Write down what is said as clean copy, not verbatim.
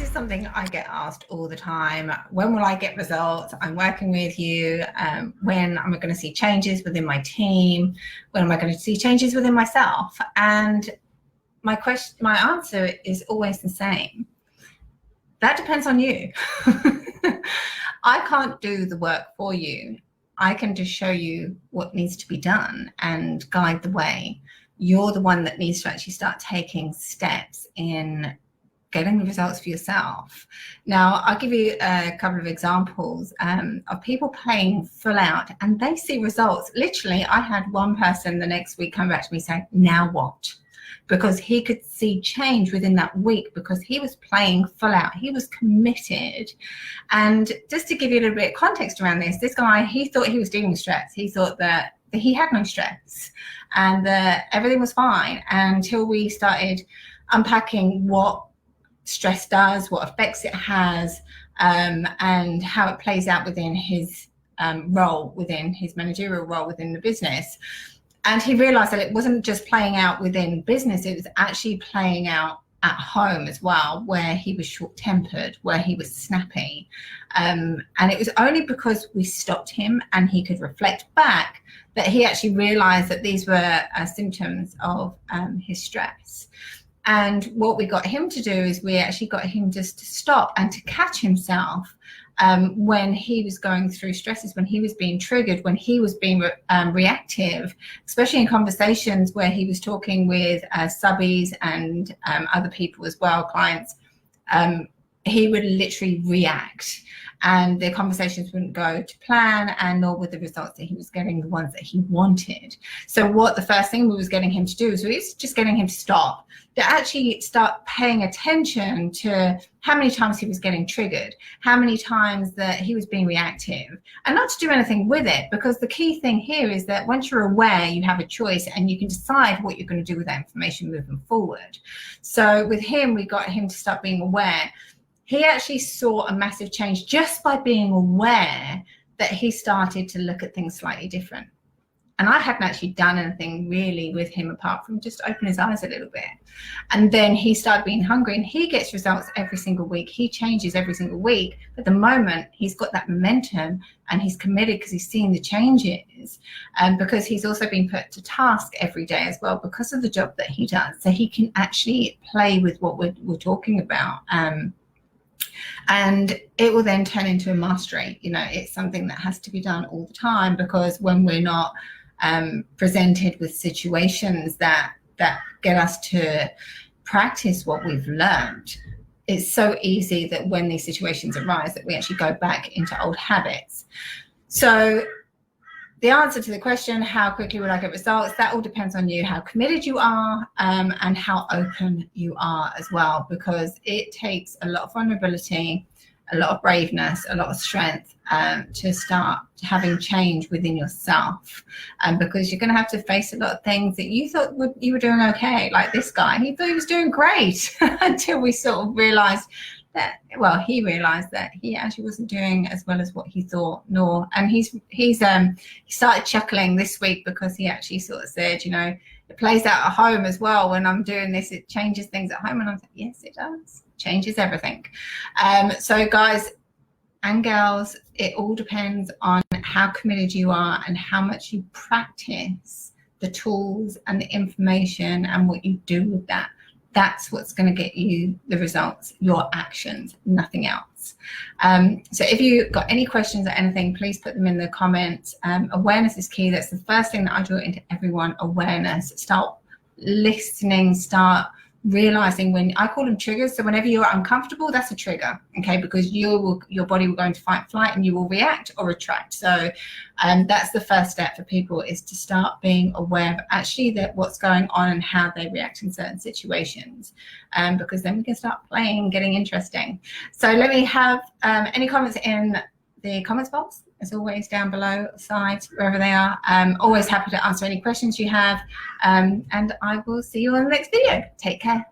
is something I get asked all the time. When will I get results? I'm working with you. When am I going to see changes within my team? When am I going to see changes within myself? And my answer is always the same. That depends on you. I can't do the work for you. I can just show you what needs to be done and guide the way. You're the one that needs to actually start taking steps in getting the results for yourself. Now, I'll give you a couple of examples of people playing full out and they see results. Literally, I had one person the next week come back to me saying, now what? Because he could see change within that week because he was playing full out. He was committed. And just to give you a little bit of context around this guy, he thought he was dealing with stress. He thought that he had no stress and that everything was fine until we started unpacking what stress does, what effects it has, and how it plays out within his role, within his managerial role within the business. And he realized that it wasn't just playing out within business, it was actually playing out at home as well, where he was short-tempered, where he was snappy. And it was only because we stopped him and he could reflect back that he actually realized that these were symptoms of his stress. And what we got him to do is we actually got him just to stop and to catch himself when he was going through stresses, when he was being triggered, when he was being reactive, especially in conversations where he was talking with subbies and other people as well, clients. He would literally react and the conversations wouldn't go to plan, and nor were the results that he was getting the ones that he wanted. So what the first thing we was getting him to do is we was just getting him to stop, to actually start paying attention to how many times he was getting triggered, how many times that he was being reactive, and not to do anything with it, because the key thing here is that once you're aware, you have a choice and you can decide what you're going to do with that information moving forward. So with him, we got him to start being aware. He actually saw a massive change just by being aware that he started to look at things slightly different. And I hadn't actually done anything really with him apart from just open his eyes a little bit. And then he started being hungry and he gets results every single week. He changes every single week. But the moment he's got that momentum and he's committed because he's seeing the changes, and because he's also being put to task every day as well because of the job that he does. So he can actually play with what we're talking about. And it will then turn into a mastery. You know, it's something that has to be done all the time, because when we're not presented with situations that get us to practice what we've learned, it's so easy that when these situations arise that we actually go back into old habits. So the answer to the question, how quickly will I get results, that all depends on you, how committed you are, and how open you are as well, because it takes a lot of vulnerability, a lot of braveness, a lot of strength to start having change within yourself, because you're going to have to face a lot of things that you thought you were doing okay. Like this guy, he thought he was doing great until we sort of realized that, well, he realized that he actually wasn't doing as well as what he thought, and he started chuckling this week because he actually sort of said, you know, it plays out at home as well. When I'm doing this, it changes things at home. And I'm like, yes, it does. Changes everything. So guys and girls, it all depends on how committed you are and how much you practice the tools and the information and what you do with that. That's what's going to get you the results, your actions, nothing else. So if you've got any questions or anything, please put them in the comments. Awareness is key. That's the first thing that I draw into everyone, awareness. Start listening, start realizing when I call them triggers. So whenever you're uncomfortable, that's a trigger, okay? Because your body will go into fight, flight, and you will react or retract. So that's the first step for people, is to start being aware of actually that what's going on and how they react in certain situations, because then we can start playing, getting interesting. So let me have any comments in the comments box, as always, down below, sides, wherever they are. Always happy to answer any questions you have, and I will see you on the next video. Take care.